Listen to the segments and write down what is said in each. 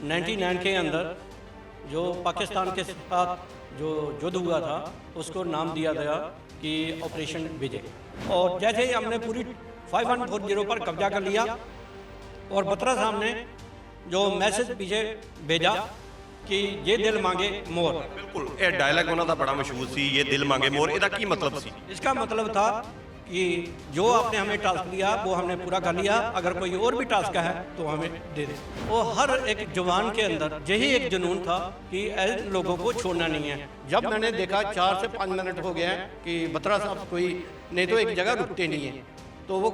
99 के अंदर जो पाकिस्तान के साथ जो युद्ध हुआ था उसको नाम दिया गया कि ऑपरेशन विजय। और जैसे ही हमने पूरी 5140 पर कब्जा कर लिया और बत्रा साहब ने जो मैसेज पीछे भेजा कि ये दिल मांगे मोर। बिल्कुल ये डायलॉग उन्होंने बड़ा मशहूर सी, ये दिल मांगे मोर, ਇਹਦਾ ਕੀ मतलब सी? इसका मतलब था कि जो आपने हमें टास्क दिया वो हमने पूरा कर लिया, अगर कोई और भी टास्क है तो हमें दे दे। वो हर एक जवान के अंदर यही एक जुनून था कि ऐसे लोगों को छोड़ना नहीं है। जब मैंने देखा 4 से 5 मिनट हो गए हैं कि बत्रा साहब कोई नहीं तो एक जगह रुकते नहीं है, तो वो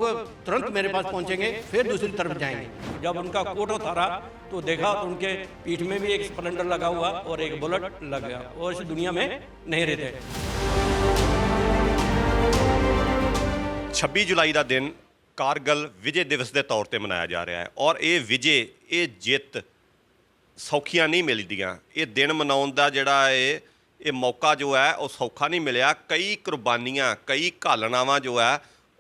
तुरंत मेरे पास पहुंचेंगे, फिर दूसरी तरफ जाएंगे। जब उनका कोट उतारा तो देखा तो उनके पीठ में भी एक स्प्लेंडर लगा हुआ और एक बुलेट लग गया, और इस दुनिया में नहीं रहते। 26 जुलाई का दिन कारगिल विजय दिवस के तौर पर मनाया जा रहा है, और ये विजय ये जित सौखियां नहीं मिलदियां। ये दिन मनाउण दा जिहड़ा ये मौका जो है वो सौखा नहीं मिलिया। कई कुर्बानियां कई घालनावां जो है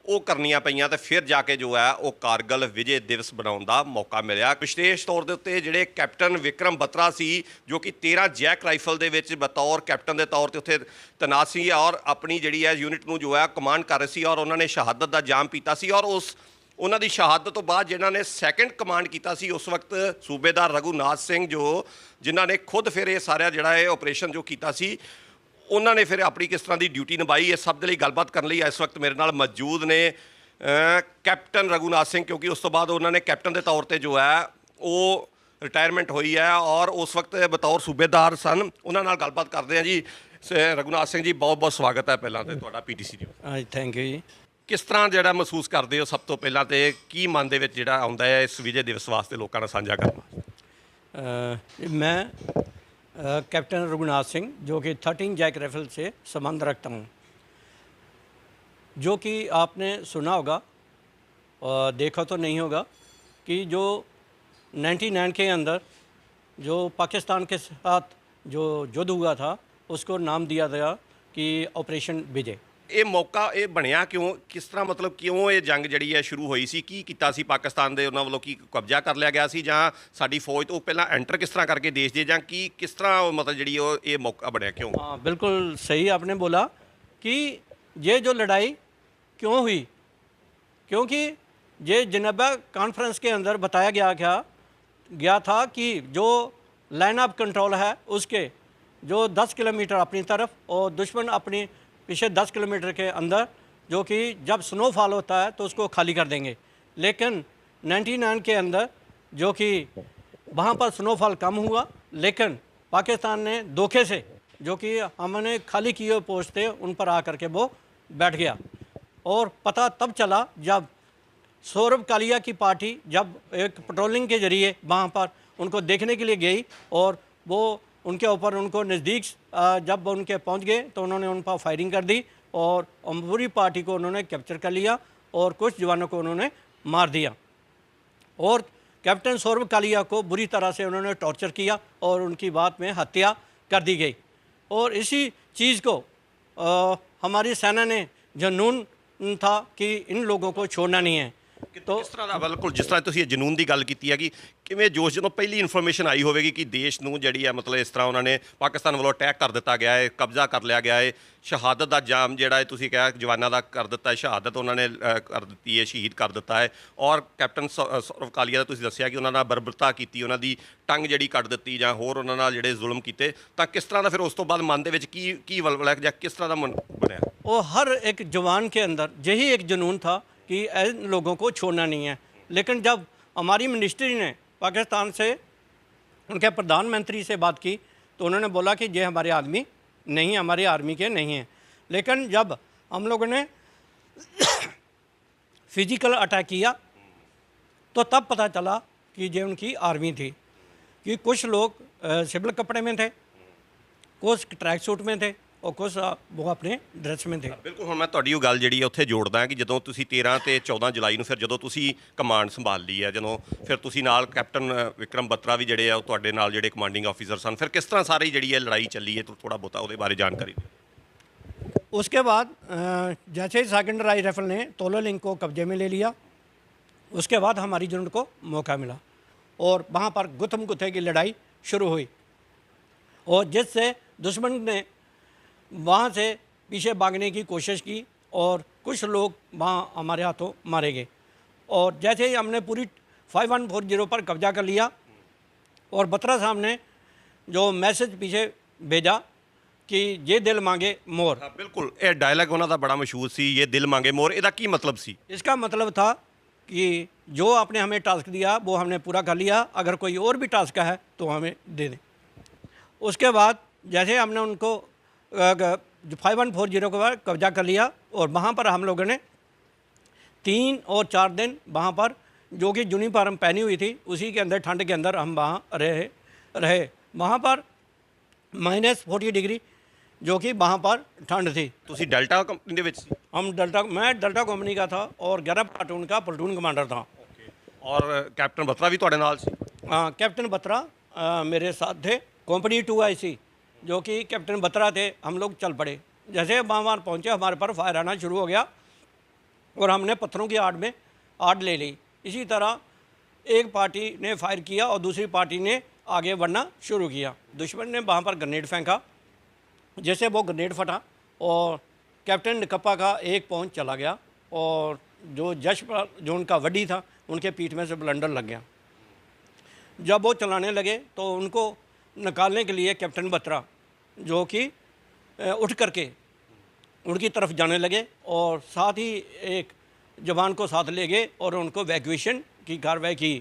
वो करनियां पईयां, तो फिर जाके जो है वो कारगिल विजय दिवस बनाउण दा मौका मिलिया। विशेष तौर के उत्ते जिहड़े कैप्टन विक्रम बत्रा सी, जो कि 13 जैक राइफल दे विच बतौर कैप्टन के तौर पर उत्थे तैनात सी और अपनी जिहड़ी है यूनिट नूं जो है कमांड कर रहे सी, और उन्होंने शहादत का जाम पीता सी। और उस उन्हों की शहादत तो बाद जिन्हों ने सैकेंड कमांड किया सी उस वक्त सूबेदार रघुनाथ सिंह, जो जिन्हों ने खुद फिर ये सारा जिहड़ा है ऑपरेशन जो किया सी, उन्होंने फिर अपनी किस तरह की ड्यूटी निभाई। इस सब के लिए गलबात करने लिए इस वक्त मेरे नाल मौजूद ने कैप्टन रघुनाथ सिंह, क्योंकि उस तो बाद उन्होंने कैप्टन के तौर पर जो है वो रिटायरमेंट हुई है और उस वक्त बतौर सूबेदार सन। उन्होंने नाल गलबात करते हैं जी। रघुनाथ सिंह जी बहुत बहुत स्वागत है पहला तो तुहाडा PTC जी। थैंक यू जी। किस तरह जिहड़ा महसूस करते हो, सब तो पहला तो की मन दे विच जिहड़ा आउंदा है इस विजय दिवस वास्ते लोगों नाल साझा करना? मैं कैप्टन रघुनाथ सिंह, जो कि 13 जैक राइफल से संबंध रखता हूँ। जो कि आपने सुना होगा और देखा तो नहीं होगा कि जो 99 के अंदर जो पाकिस्तान के साथ जो युद्ध हुआ था उसको नाम दिया गया कि ऑपरेशन विजय। ये मौका ये बनया क्यों, किस तरह मतलब क्यों ये जंग जड़ी है शुरू हुई सी, की कीता सी पाकिस्तान दे उन्हां वालों, की कब्जा कर लिया गया सी जां साडी फौज तो पहला एंटर किस तरह करके देश दे, जां की किस तरह मतलब जड़ी ये मौका बनया क्यों? हाँ बिल्कुल सही आपने बोला कि ये जो लड़ाई क्यों हुई, क्योंकि ये जिनेवा कॉन्फ्रेंस के अंदर बताया गया था कि जो लाइन ऑफ कंट्रोल है उसके जो 10 किलोमीटर अपनी तरफ और दुश्मन अपनी पीछे 10 किलोमीटर के अंदर, जो कि जब स्नोफॉल होता है तो उसको खाली कर देंगे। लेकिन 99 के अंदर जो कि वहाँ पर स्नोफॉल कम हुआ, लेकिन पाकिस्तान ने धोखे से जो कि हमने खाली किए हुए पोस्ट थे उन पर आकर के वो बैठ गया। और पता तब चला जब सौरभ कालिया की पार्टी जब एक पेट्रोलिंग के ज़रिए वहाँ पर उनको देखने के लिए गई और वो उनके ऊपर उनको नज़दीक जब उनके पहुंच गए तो उन्होंने उन पर फायरिंग कर दी और पूरी पार्टी को उन्होंने कैप्चर कर लिया और कुछ जवानों को उन्होंने मार दिया। और कैप्टन सौरभ कालिया को बुरी तरह से उन्होंने टॉर्चर किया और उनकी बात में हत्या कर दी गई। और इसी चीज़ को हमारी सेना ने जुनून था कि इन लोगों को छोड़ना नहीं है। तो किस तरह का बिल्कुल जिस तरह तुसीं जनून की गल की है कि किवें जोश जो पहली इन्फॉर्मेशन आई होगी कि देश नूं जिहड़ी है मतलब इस तरह उन्होंने पाकिस्तान वालों अटैक कर दिता गया है, कब्जा कर लिया गया है, शहादत का जाम जिहड़ा है तुसीं कहा जवानों का कर दिता है, शहादत उन्होंने कर दी है, शहीद कर दिता है। और कैप्टन सौरभ कालिया का तुसीं दस्सिया कि उन्होंने बर्बरता की, उन्होंने टंग जिहड़ी कट दी जां होर उन्हां नाल जिहड़े जुल्म कीते, तां किस तरह का फिर उस तो बाद मन दे विच की वलवला जां किस तरह का मन बनया? वो हर एक जवान के अंदर यही एक जुनून था कि इन लोगों को छोड़ना नहीं है। लेकिन जब हमारी मिनिस्ट्री ने पाकिस्तान से उनके प्रधानमंत्री से बात की तो उन्होंने बोला कि ये हमारे आदमी नहीं, हमारी आर्मी के नहीं हैं। लेकिन जब हम लोगों ने फिजिकल अटैक किया तो तब पता चला कि ये उनकी आर्मी थी, कि कुछ लोग सिविल कपड़े में थे, कुछ ट्रैक सूट में थे और कुछ वो अपने ड्रेस में थे। बिल्कुल हुण मैं तुहाडी ਉਹ ਗੱਲ ਜਿਹੜੀ ਹੈ ਉੱਥੇ ਜੋੜਦਾ ਕਿ ਜਦੋਂ ਤੁਸੀਂ 13 ਤੇ 14 ਜੁਲਾਈ ਨੂੰ ਫਿਰ ਜਦੋਂ ਤੁਸੀਂ ਕਮਾਂਡ ਸੰਭਾਲ ਲਈ ਹੈ, ਜਦੋਂ ਫਿਰ ਤੁਸੀਂ ਨਾਲ ਕੈਪਟਨ ਵਿਕਰਮ ਬਤਰਾ ਵੀ ਜਿਹੜੇ ਆ ਉਹ ਤੁਹਾਡੇ ਨਾਲ ਜਿਹੜੇ ਕਮਾਂਡਿੰਗ ਆਫੀਸਰ ਸਨ, ਫਿਰ ਕਿਸ ਤਰ੍ਹਾਂ ਸਾਰੀ ਜਿਹੜੀ ਹੈ ਲੜਾਈ ਚੱਲੀ ਹੈ ਥੋੜਾ ਬਹੁਤਾ ਉਹਦੇ ਬਾਰੇ ਜਾਣਕਾਰੀ ਦਿਓ। उसके बाद जैसे ही सेकंड राइफल ने तोलो लिंक को कब्जे में ले लिया, उसके बाद हमारी यूनिट को मौका मिला और वहाँ पर गुत्थम गुत्थे की लड़ाई शुरू हुई और जिससे दुश्मन ने वहाँ से पीछे भागने की कोशिश की और कुछ लोग वहाँ हमारे हाथों मारे गए। और जैसे ही हमने पूरी 5140 पर कब्जा कर लिया और बत्रा साहब ने जो मैसेज पीछे भेजा कि ये दिल मांगे मोर। हाँ, बिल्कुल ਇਹ ਡਾਇਲੌਗ ਉਹਨਾਂ ਦਾ ਬੜਾ ਮਸ਼ਹੂਰ ਸੀ, ਇਹ ਦਿਲ ਮੰਗੇ ਮੋਰ। ਇਹਦਾ ਕੀ मतलब ਸੀ? इसका मतलब था कि जो आपने हमें टास्क दिया वो हमने पूरा कर लिया, अगर कोई और भी टास्क है तो हमें दे दें। उसके बाद जैसे हमने उनको 5140 के बाद कब्जा कर लिया और वहाँ पर हम लोगों ने 3 और 4 दिन वहाँ पर जो कि यूनिफॉर्म पहनी हुई थी उसी के अंदर ठंड के अंदर हम वहाँ रहे। वहाँ पर -40 डिग्री जो कि वहाँ पर ठंड थी। ਤੁਸੀਂ ਡੈਲਟਾ ਕੰਪਨੀ ਦੇ ਵਿੱਚ ਸੀ? मैं डेल्टा कंपनी का था और 11 प्लाटून का प्लाटून कमांडर था। ਔਰ ਕੈਪਟਨ ਬਤਰਾ ਵੀ ਤੁਹਾਡੇ ਨਾਲ ਸੀ? हाँ, कैप्टन बत्रा मेरे साथ थे। कंपनी 2 आई सी जो कि कैप्टन बत्रा थे। हम लोग चल पड़े। जैसे वहाँ पहुँचे हमारे पर फायर आना शुरू हो गया और हमने पत्थरों की आड़ में आड़ ले ली। इसी तरह एक पार्टी ने फायर किया और दूसरी पार्टी ने आगे बढ़ना शुरू किया। दुश्मन ने वहाँ पर ग्रेनेड फेंका, जैसे वो ग्रेनेड फटा और कैप्टन निकप्पा का एक पाँव चला गया और जो जश पर जो उनका वड्डी था उनके पीठ में से ब्लंडर लग गया। जब वो चलाने लगे तो उनको निकालने के लिए कैप्टन बत्रा जो कि उठ करके उनकी तरफ जाने लगे और साथ ही एक जवान को साथ ले गए और उनको वैक्यूएशन की कार्रवाई की।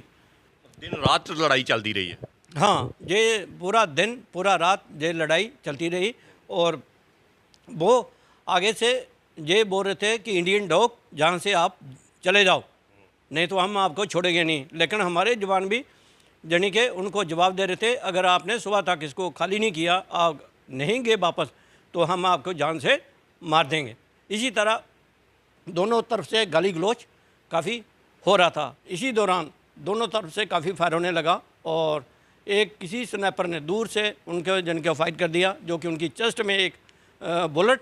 दिन रात लड़ाई चलती रही है? हाँ, ये पूरा दिन पूरा रात ये लड़ाई चलती रही और वो आगे से ये बोल रहे थे कि इंडियन डॉग जहाँ से आप चले जाओ, नहीं तो हम आपको छोड़ेंगे नहीं। लेकिन हमारे जवान भी यानी कि उनको जवाब दे रहे थे, अगर आपने सुबह तक इसको खाली नहीं किया, आप नहीं गए वापस, तो हम आपको जान से मार देंगे। इसी तरह दोनों तरफ से गाली गलौज काफ़ी हो रहा था। इसी दौरान दोनों तरफ से काफ़ी फायर होने लगा और एक किसी स्नैपर ने दूर से उनके जन के फाइट कर दिया जो कि उनकी चेस्ट में एक बुलेट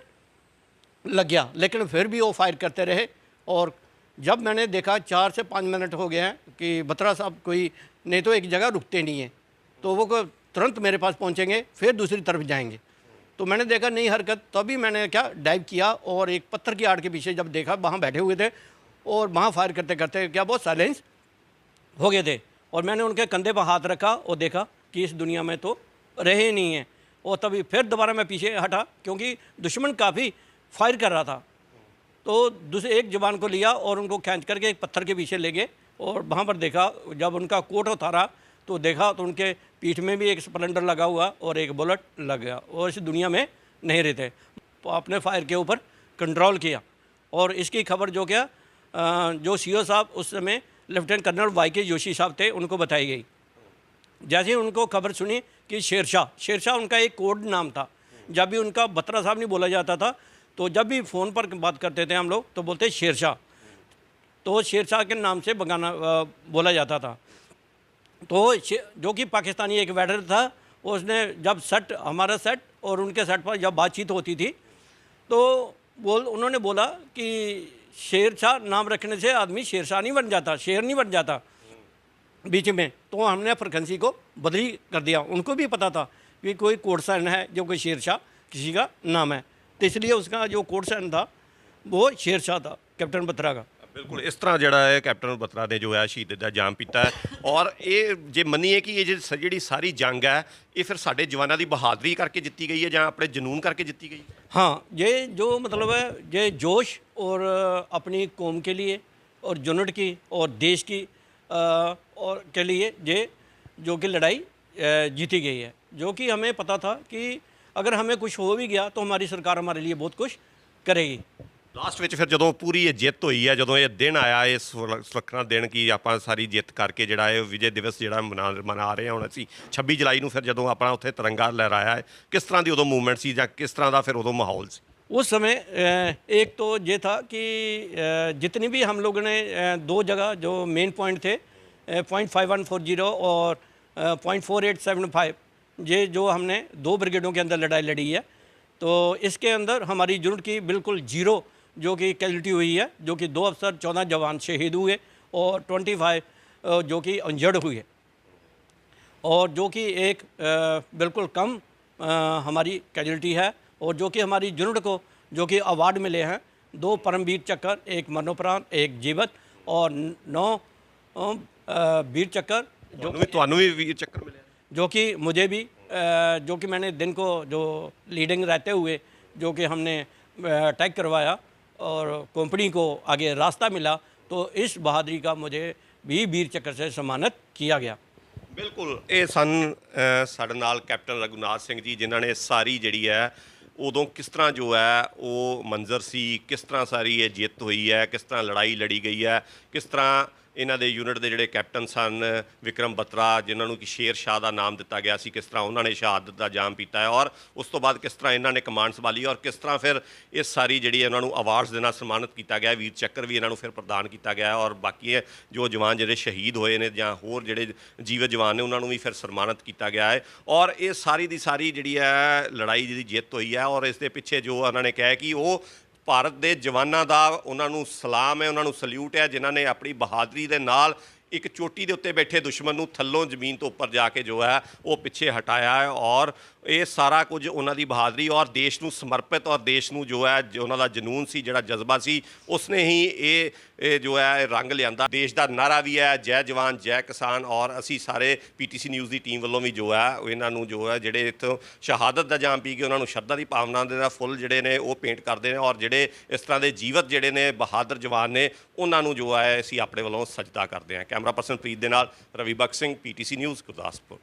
लग गया, लेकिन फिर भी वो फायर करते रहे। और जब मैंने देखा 4 से 5 मिनट हो गए हैं कि बत्रा साहब कोई नहीं तो एक जगह रुकते नहीं हैं, तो वो तुरंत मेरे पास पहुंचेंगे फिर दूसरी तरफ जाएंगे। तो मैंने देखा नहीं हरकत, तभी मैंने क्या डाइव किया और एक पत्थर की आड़ के पीछे जब देखा वहाँ बैठे हुए थे और वहाँ फायर करते करते क्या बहुत साइलेंस हो गए थे और मैंने उनके कंधे पर हाथ रखा और देखा कि इस दुनिया में तो रहे ही नहीं हैं। और तभी फिर दोबारा मैं पीछे हटा क्योंकि दुश्मन काफ़ी फायर कर रहा था। तो दूसरे एक जवान को लिया और उनको खींच करके एक पत्थर के पीछे ले गए और वहाँ पर देखा, जब उनका कोट उतारा तो देखा तो उनके पीठ में भी एक स्प्लेंडर लगा हुआ और एक बुलेट लग गया और इस दुनिया में नहीं रहते। तो आपने फायर के ऊपर कंट्रोल किया और इसकी खबर जो क्या जो सीओ साहब उस समय लेफ्टिनेंट कर्नल वाई जोशी साहब थे उनको बताई गई। जैसे ही उनको खबर सुनी कि शेरशाह उनका एक कोड नाम था। जब भी उनका बत्रा साहब नहीं बोला जाता था तो जब भी फ़ोन पर बात करते थे हम लोग तो बोलते शेरशाह, तो शेरशाह के नाम से बगाना बोला जाता था। तो जो कि पाकिस्तानी एक वेटर था, उसने जब हमारा सेट और उनके सेट पर जब बातचीत होती थी तो उन्होंने बोला कि शेरशाह नाम रखने से आदमी शेरशाह नहीं बन जाता, शेर नहीं बन जाता बीच में। तो हमने फ्रिक्वेंसी को बदली कर दिया। उनको भी पता था कि कोई कोड साइन है जो कोई शेरशाह किसी का नाम है, तो इसलिए उसका जो कोड साइन था वो शेरशाह था कैप्टन बत्रा का। ਬਿਲਕੁਲ ਇਸ ਤਰ੍ਹਾਂ ਜਿਹੜਾ ਹੈ ਕੈਪਟਨ ਬਤਰਾ ਨੇ ਜੋ ਹੈ ਸ਼ਹੀਦ ਦਾ ਜਾਮ ਪੀਤਾ ਹੈ। ਔਰ ਇਹ ਜੇ ਮੰਨੀਏ ਕਿ ਇਹ ਜਿਹੜੀ ਸਾਰੀ ਜੰਗ ਹੈ ਇਹ ਫਿਰ ਸਾਡੇ ਜਵਾਨਾਂ ਦੀ ਬਹਾਦਰੀ ਕਰਕੇ ਜਿੱਤੀ ਗਈ ਹੈ ਜਾਂ ਆਪਣੇ ਜਨੂਨ ਕਰਕੇ ਜਿੱਤੀ ਗਈ? हाँ, ये जो मतलब है ये जोश और अपनी कौम के लिए और यूनिट की और देश की और के लिए ये जो कि लड़ाई जीती गई है, जो कि हमें पता था कि अगर हमें कुछ हो भी गया तो हमारी सरकार हमारे लिए बहुत कुछ करेगी। ਲਾਸਟ ਵਿੱਚ ਫਿਰ ਜਦੋਂ ਪੂਰੀ ਇਹ ਜਿੱਤ ਹੋਈ ਹੈ, ਜਦੋਂ ਇਹ ਦਿਨ ਆਇਆ, ਇਹ ਸੁਲੱਖਣਾ ਦਿਨ ਕਿ ਆਪਾਂ ਸਾਰੀ ਜਿੱਤ ਕਰਕੇ ਜਿਹੜਾ ਇਹ ਵਿਜੇ ਦਿਵਸ ਜਿਹੜਾ ਮਨਾ ਰਹੇ ਹਾਂ ਹੁਣ ਅਸੀਂ 26 ਜੁਲਾਈ ਨੂੰ, ਫਿਰ ਜਦੋਂ ਆਪਣਾ ਉੱਥੇ ਤਿਰੰਗਾ ਲਹਿਰਾਇਆ ਹੈ, ਕਿਸ ਤਰ੍ਹਾਂ ਦੀ ਉਦੋਂ ਮੂਵਮੈਂਟ ਸੀ ਜਾਂ ਕਿਸ ਤਰ੍ਹਾਂ ਦਾ ਫਿਰ ਉਦੋਂ माहौल ਸੀ? उस समय एक तो ये था कि जितनी भी हम लोगों ने 2 जगह जो मेन पॉइंट थे 0.5140 और 0.4875, ये जो हमने 2 ब्रिगेडों के अंदर लड़ाई लड़ी है, तो इसके अंदर हमारी यूनिट की बिल्कुल 0 जो कि कैजुअल्टी हुई है, जो कि 2 अफसर 14 जवान शहीद हुए और 25 जो कि इंजर्ड हुए। और जो कि एक बिल्कुल कम हमारी कैजुअल्टी है, और जो कि हमारी यूनिट को जो कि अवार्ड मिले हैं, 2 परमवीर चक्र, 1 मरणोपरांत, 1 जीवत और 9 वीर चक्र ਤੁਹਾਨੂੰ ਵੀ ਵੀਰ ਚੱਕਰ ਮਿਲਿਆ? जो कि मुझे भी जो कि मैंने दिन को जो लीडिंग रहते हुए जो कि हमने अटैक करवाया और कंपनी को आगे रास्ता मिला, तो इस बहादुरी का मुझे भी वीर चक्र से सम्मानित किया गया। ਬਿਲਕੁਲ ਇਹ ਸਨ ਸਾਡੇ ਨਾਲ ਕੈਪਟਨ ਰਘੁਨਾਥ ਸਿੰਘ ਜੀ, ਜਿਨ੍ਹਾਂ ਨੇ ਸਾਰੀ ਜਿਹੜੀ ਹੈ ਉਦੋਂ ਕਿਸ ਤਰ੍ਹਾਂ ਜੋ ਹੈ ਉਹ ਮੰਜ਼ਰ ਸੀ, ਕਿਸ ਤਰ੍ਹਾਂ ਸਾਰੀ ਇਹ ਜਿੱਤ ਹੋਈ ਹੈ, ਕਿਸ ਤਰ੍ਹਾਂ ਲੜਾਈ ਲੜੀ ਗਈ ਹੈ, ਕਿਸ ਤਰ੍ਹਾਂ ਇਹਨਾਂ ਦੇ ਯੂਨਿਟ ਦੇ ਜਿਹੜੇ ਕੈਪਟਨ ਸਨ ਵਿਕਰਮ ਬਤਰਾ, ਜਿਨ੍ਹਾਂ ਨੂੰ ਕਿ ਸ਼ੇਰ ਸ਼ਾਹ ਦਾ ਨਾਮ ਦਿੱਤਾ ਗਿਆ ਸੀ, ਕਿਸ ਤਰ੍ਹਾਂ ਉਹਨਾਂ ਨੇ ਸ਼ਹਾਦਤ ਦਾ ਜਾਮ ਪੀਤਾ ਹੈ, ਔਰ ਉਸ ਤੋਂ ਬਾਅਦ ਕਿਸ ਤਰ੍ਹਾਂ ਇਹਨਾਂ ਨੇ ਕਮਾਂਡ ਸੰਭਾਲੀ, ਔਰ ਕਿਸ ਤਰ੍ਹਾਂ ਫਿਰ ਇਹ ਸਾਰੀ ਜਿਹੜੀ ਇਹਨਾਂ ਨੂੰ ਅਵਾਰਡਸ ਦੇ ਨਾਲ ਸਨਮਾਨਿਤ ਕੀਤਾ ਗਿਆ, ਵੀਰ ਚੱਕਰ ਵੀ ਇਹਨਾਂ ਨੂੰ ਫਿਰ ਪ੍ਰਦਾਨ ਕੀਤਾ ਗਿਆ, ਔਰ ਬਾਕੀ ਜੋ ਜਵਾਨ ਜਿਹੜੇ ਸ਼ਹੀਦ ਹੋਏ ਨੇ ਜਾਂ ਹੋਰ ਜਿਹੜੇ ਜੀਵਤ ਜਵਾਨ ਨੇ ਉਹਨਾਂ ਨੂੰ ਵੀ ਫਿਰ ਸਨਮਾਨਿਤ ਕੀਤਾ ਗਿਆ ਹੈ। ਔਰ ਇਹ ਸਾਰੀ ਦੀ ਸਾਰੀ ਜਿਹੜੀ ਹੈ ਲੜਾਈ ਜਿਹਦੀ ਜਿੱਤ ਹੋਈ ਹੈ, ਔਰ ਇਸ ਦੇ ਪਿੱਛੇ ਜੋ ਉਹਨਾਂ ਨੇ ਕਿਹਾ ਕਿ ਉਹ ਭਾਰਤ ਦੇ ਜਵਾਨਾਂ ਦਾ ਉਹਨਾਂ ਨੂੰ ਸਲਾਮ ਹੈ, ਉਹਨਾਂ ਨੂੰ ਸਲੂਟ ਹੈ, ਜਿਨ੍ਹਾਂ ਨੇ ਆਪਣੀ ਬਹਾਦਰੀ ਦੇ ਨਾਲ ਇੱਕ ਚੋਟੀ ਦੇ ਉੱਤੇ ਬੈਠੇ ਦੁਸ਼ਮਣ ਨੂੰ ਥੱਲੋਂ ਜ਼ਮੀਨ ਤੋਂ ਉੱਪਰ ਜਾ ਕੇ ਜੋ ਹੈ ਉਹ ਪਿੱਛੇ ਹਟਾਇਆ ਹੈ। ਔਰ ਇਹ ਸਾਰਾ ਕੁਝ ਉਹਨਾਂ ਦੀ ਬਹਾਦਰੀ ਔਰ ਦੇਸ਼ ਨੂੰ ਸਮਰਪਿਤ ਔਰ ਦੇਸ਼ ਨੂੰ ਜੋ ਹੈ ਜੋ ਉਹਨਾਂ ਦਾ ਜਨੂਨ ਸੀ, ਜਿਹੜਾ ਜਜ਼ਬਾ ਸੀ, ਉਸਨੇ ਹੀ ਇਹ ਜੋ ਹੈ ਰੰਗ ਲਿਆਂਦਾ। ਦੇਸ਼ ਦਾ ਨਾਰਾ ਵੀ ਹੈ ਜੈ ਜਵਾਨ ਜੈ ਕਿਸਾਨ, ਔਰ ਅਸੀਂ ਸਾਰੇ ਪੀਟੀਸੀ ਨਿਊਜ਼ ਦੀ ਟੀਮ ਵੱਲੋਂ ਵੀ ਜੋ ਹੈ ਇਹਨਾਂ ਨੂੰ ਜੋ ਹੈ ਜਿਹੜੇ ਇੱਥੋਂ ਸ਼ਹਾਦਤ ਦਾ ਜਾਮ ਪੀ ਕੇ ਉਹਨਾਂ ਨੂੰ ਸ਼ਰਧਾ ਦੀ ਭਾਵਨਾ ਦੇ ਨਾਲ ਫੁੱਲ ਜਿਹੜੇ ਨੇ ਉਹ ਪੇਂਟ ਕਰਦੇ ਨੇ, ਔਰ ਜਿਹੜੇ ਇਸ ਤਰ੍ਹਾਂ ਦੇ ਜੀਵਤ ਜਿਹੜੇ ਨੇ ਬਹਾਦਰ ਜਵਾਨ ਨੇ ਉਹਨਾਂ ਨੂੰ ਜੋ ਹੈ ਅਸੀਂ ਆਪਣੇ ਵੱਲੋਂ ਸਜਦਾ ਕਰਦੇ ਹਾਂ। ਕੈਮਰਾ ਪਰਸਨ ਪ੍ਰੀਤ ਦੇ ਨਾਲ ਰਵੀ ਬਖਸ਼ ਸਿੰਘ, ਪੀਟੀਸੀ ਨਿਊਜ਼, ਗੁਰਦਾਸਪੁਰ।